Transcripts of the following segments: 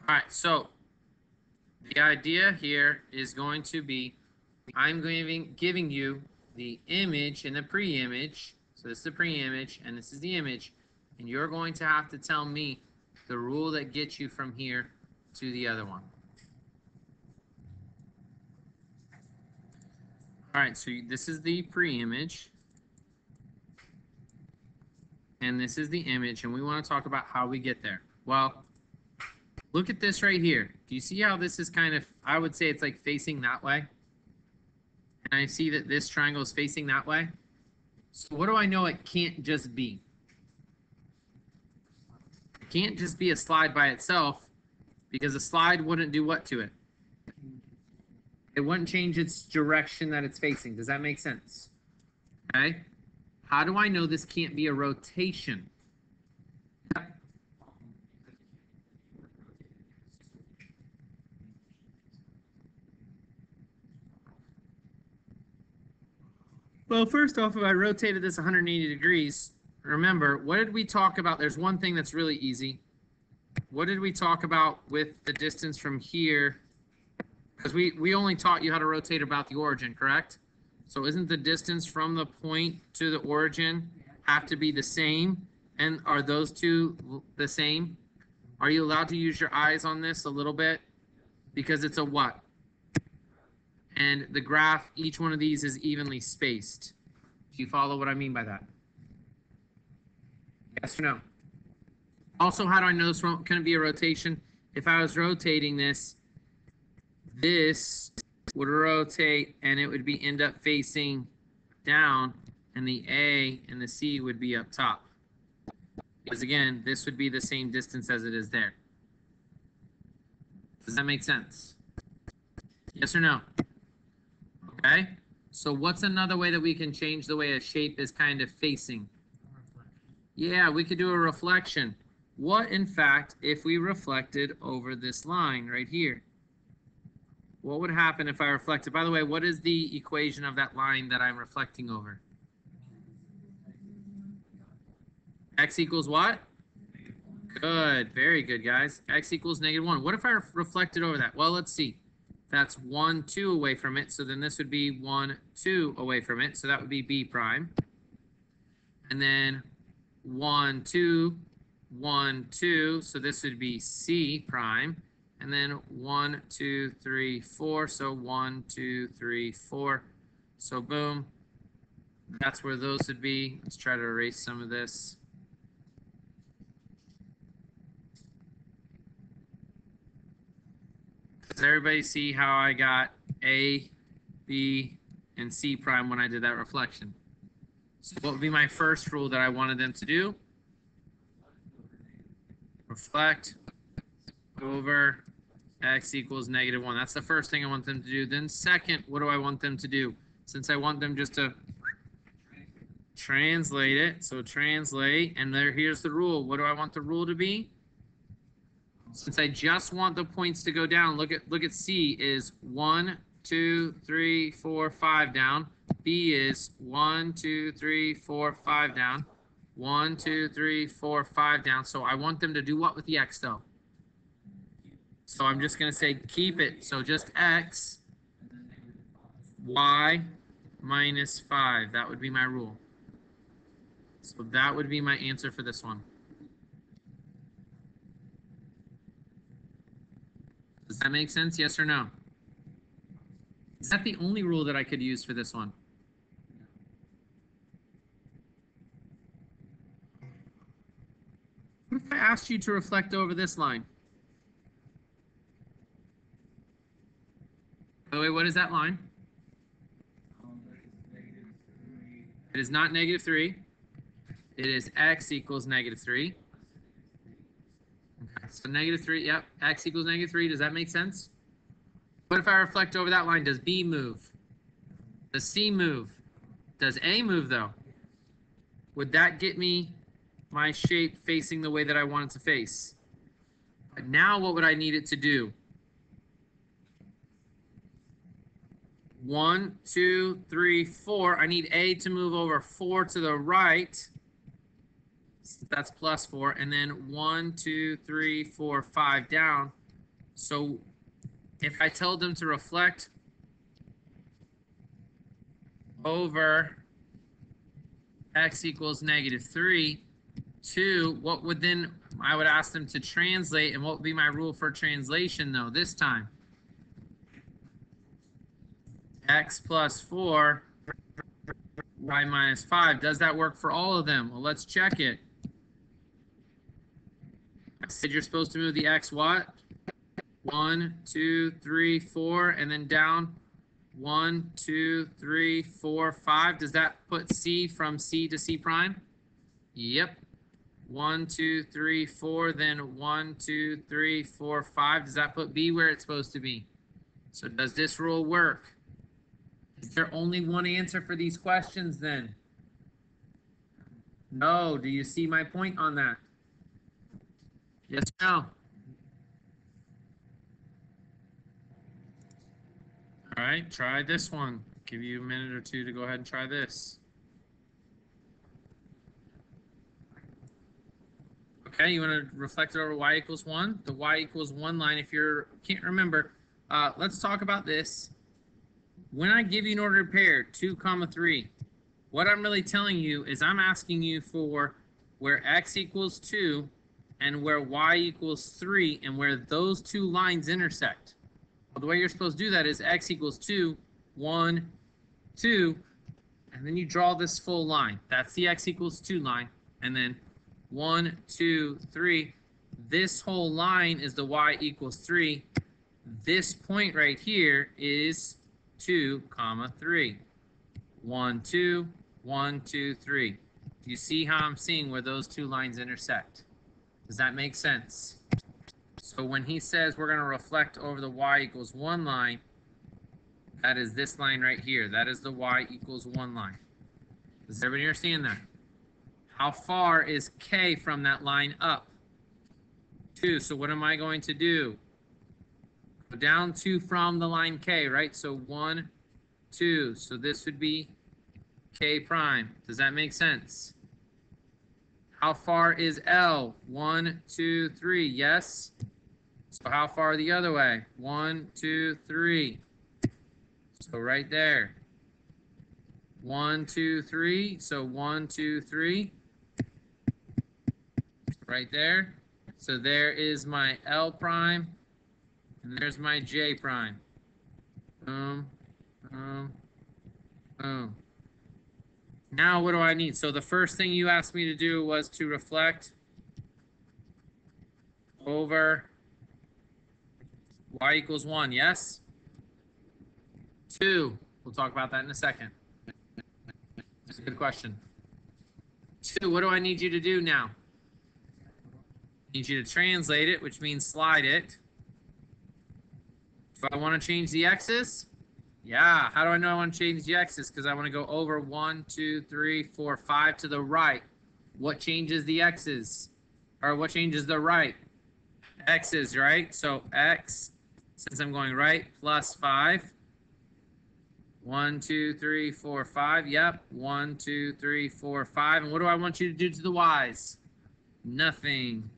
All right, so the idea here is going to be I'm giving you the image and the pre-image. So this is the pre-image and this is the image. And you're going to have to tell me the rule that gets you from here to the other one. All right, so this is the pre-image. And this is the image. And we want to talk about how we get there. Well, look at this right here. Do you see how this is kind of, I would say it's like facing that way? And I see that this triangle is facing that way. So what do I know it can't just be? It can't just be a slide by itself, because a slide wouldn't do what to it? It wouldn't change its direction that it's facing. Does that make sense? Okay. How do I know this can't be a rotation? Well, first off, if I rotated this 180 degrees, remember, what did we talk about? There's one thing that's really easy. What did we talk about with the distance from here? Because we only taught you how to rotate about the origin, correct? So isn't the distance from the point to the origin have to be the same? And are those two the same? Are you allowed to use your eyes on this a little bit? Because it's a what? And the graph, each one of these is evenly spaced. Do you follow what I mean by that? Yes or no? Also, how do I know this can be a rotation? If I was rotating this, this would rotate and it would be end up facing down, and the A and the C would be up top. Because again, this would be the same distance as it is there. Does that make sense? Yes or no? Okay, so what's another way that we can change the way a shape is kind of facing? Yeah, we could do a reflection. What, in fact, if we reflected over this line right here? What would happen if I reflected? By the way, what is the equation of that line that I'm reflecting over? X equals what? Good, very good, guys. X equals -1. What if I reflected over that? Well, let's see. That's 1, 2 away from it. So then this would be 1, 2 away from it. So that would be B prime. And then 1, 2, 1, 2. So this would be C prime. And then 1, 2, 3, 4. So 1, 2, 3, 4. So boom. That's where those would be. Let's try to erase some of this. Does everybody see how I got A, B, and C prime when I did that reflection? So what would be my first rule that I wanted them to do? Reflect over X equals -1. That's the first thing I want them to do. Then second, what do I want them to do? Since I want them just to translate it, so translate, and here's the rule. What do I want the rule to be? Since I just want the points to go down, look at C is 1, 2, 3, 4, 5 down. B is 1, 2, 3, 4, 5 down. 1, 2, 3, 4, 5 down. So I want them to do what with the X though? So I'm just going to say keep it. So just X, Y minus 5. That would be my rule. So that would be my answer for this one. Does that make sense? Yes or no? Is that the only rule that I could use for this one? What if I asked you to reflect over this line? By the way, what is that line? It is not -3. It is X equals -3. Okay, so -3, yep, X equals -3. Does that make sense? What if I reflect over that line? Does B move? Does C move? Does A move though? Would that get me my shape facing the way that I want it to face? But now what would I need it to do? 1, 2, 3, 4. I need A to move over 4 to the right. That's +4. And then 1, 2, 3, 4, 5 down. So if I told them to reflect over x equals -3, 2, what would then I would ask them to translate, and what would be my rule for translation though this time? X plus 4, y minus 5. Does that work for all of them? Well, let's check it. I said you're supposed to move the x what? 1, 2, 3, 4, and then down 1, 2, 3, 4, 5. Does that put C from C to C prime? Yep. 1, 2, 3, 4, then 1, 2, 3, 4, 5. Does that put B where it's supposed to be? So does this rule work? Is there only one answer for these questions then? No. Do you see my point on that? Yes or no? All right, try this one. Give you a minute or two to go ahead and try this. Okay, you want to reflect it over y equals 1? The y equals 1 line, if you can't remember, let's talk about this. When I give you an ordered pair, 2, 3, what I'm really telling you is I'm asking you for where x equals 2 and where y equals 3 and where those two lines intersect. Well, the way you're supposed to do that is x equals 2, 1, 2, and then you draw this full line. That's the x equals 2 line. And then 1, 2, 3. This whole line is the y equals 3. This point right here is 2, 3. 1, 2, 1, 2, 3. Do you see how I'm seeing where those two lines intersect? Does that make sense? So when he says we're going to reflect over the y equals 1 line, that is this line right here. That is the y equals 1 line. Does everybody understand that? How far is k from that line up? 2. So what am I going to do? Go down 2 from the line k, right? So 1, 2. So this would be k prime. Does that make sense? How far is L? 1, 2, 3. Yes? So how far the other way? 1, 2, 3. So right there. 1, 2, 3. So 1, 2, 3. Right there. So there is my L prime. And there's my J prime. Boom, boom, boom. Now what do I need? So the first thing you asked me to do was to reflect over y equals 1, yes? 2. We'll talk about that in a second. That's a good question. 2, what do I need you to do now? I need you to translate it, which means slide it. Do I want to change the x's? Yeah. How do I know I want to change the x's? Because I want to go over 1, 2, 3, 4, 5 to the right. What changes the x's? Or what changes the right? X's, right? So x, since I'm going right, plus 5. 1, 2, 3, 4, 5. Yep. 1, 2, 3, 4, 5. And what do I want you to do to the y's? Nothing.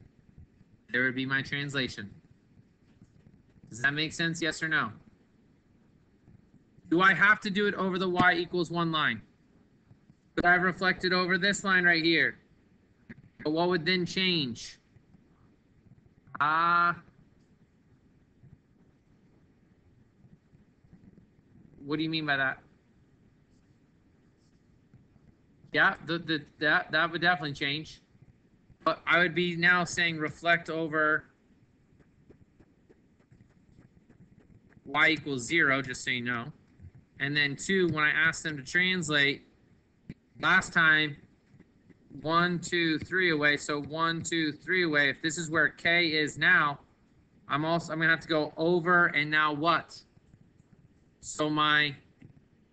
There would be my translation. Does that make sense? Yes or no? Do I have to do it over the y equals 1 line? Could I have reflected over this line right here? But what would then change? What do you mean by that? Yeah, that would definitely change. But I would be now saying reflect over y equals 0, just so you know. And then 2, when I asked them to translate, last time, 1, 2, 3 away. So 1, 2, 3 away. If this is where k is now, I'm going to have to go over and now what? So my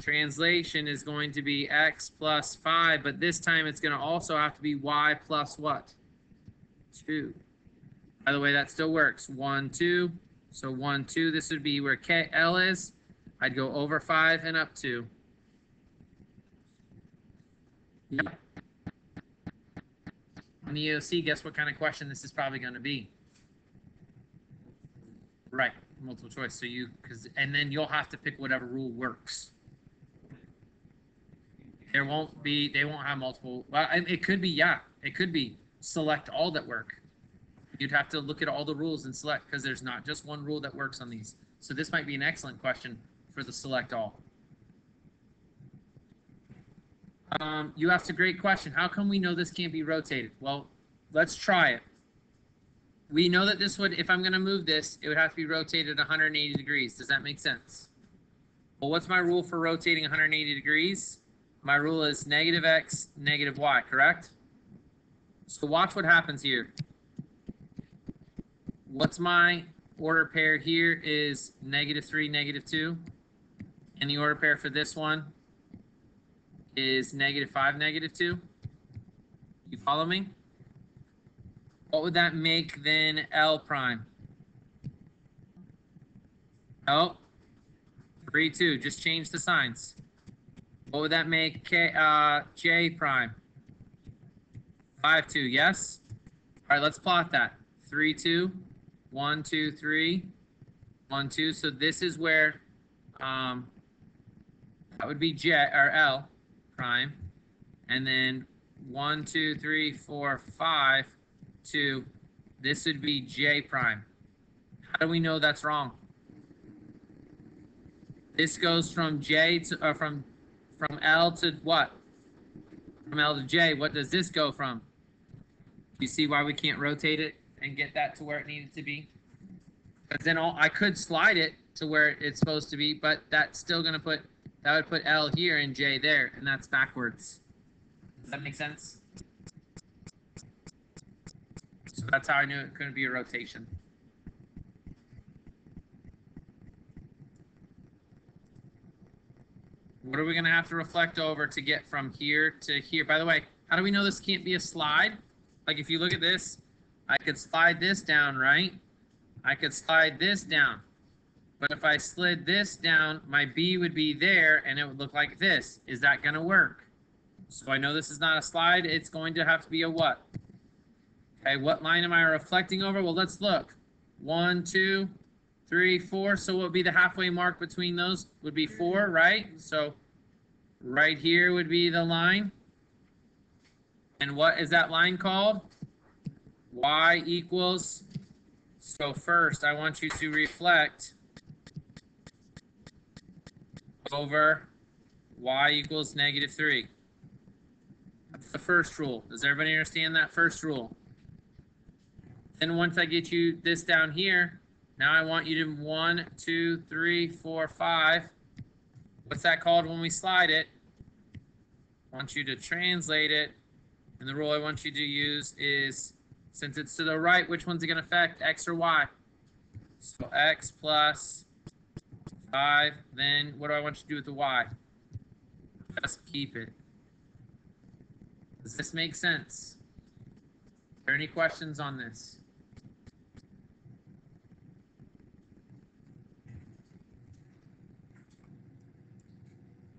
translation is going to be x plus 5, but this time it's going to also have to be y plus what? 2. By the way, that still works. 1, 2. So 1, 2. This would be where L is. I'd go over 5 and up 2. Yep. On the EOC, guess what kind of question this is probably going to be? Right, multiple choice. So and then you'll have to pick whatever rule works. They won't have multiple. Well, it could be, yeah, it could be select all that work. You'd have to look at all the rules and select, because there's not just one rule that works on these. So this might be an excellent question for the select all. You asked a great question. How come we know this can't be rotated? Well, let's try it. We know that this would, if I'm going to move this, it would have to be rotated 180 degrees. Does that make sense? Well, what's my rule for rotating 180 degrees? My rule is negative x, negative y, correct? So watch what happens here. What's my order pair here is -3, -2. And the order pair for this one is -5, -2. You follow me? What would that make then L prime? Oh, 3, 2. Just change the signs. What would that make J prime? 5, 2. Yes? All right, let's plot that. 3, 2. 1, 2, 3. 1, 2. So this is where that would be J or L prime. And then 1, 2, 3, 4, 5, 2. This would be J prime. How do we know that's wrong? This goes from J to from L to what? From L to J. What does this go from? Do you see why we can't rotate it and get that to where it needed to be? Because then I could slide it to where it's supposed to be, but that's still going to that would put L here and J there, and that's backwards. Does that make sense? So that's how I knew it couldn't be a rotation. What are we going to have to reflect over to get from here to here? By the way, how do we know this can't be a slide? Like if you look at this, I could slide this down, right? I could slide this down. But if I slid this down, my B would be there and it would look like this. Is that going to work? So I know this is not a slide. It's going to have to be a what? Okay, what line am I reflecting over? Well, let's look. 1, 2, 3, 4. So what would be the halfway mark between those? Would be 4, right? So right here would be the line. And what is that line called? Y equals. So first, I want you to reflect over y equals -3. That's the first rule. Does everybody understand that first rule? Then once I get you this down here, now I want you to 1, 2, 3, 4, 5. What's that called when we slide it? I want you to translate it. And the rule I want you to use is, since it's to the right, which one's it going to affect, x or y? So x plus 5. Then what do I want you to do with the y? Just keep it. Does this make sense? Are there any questions on this?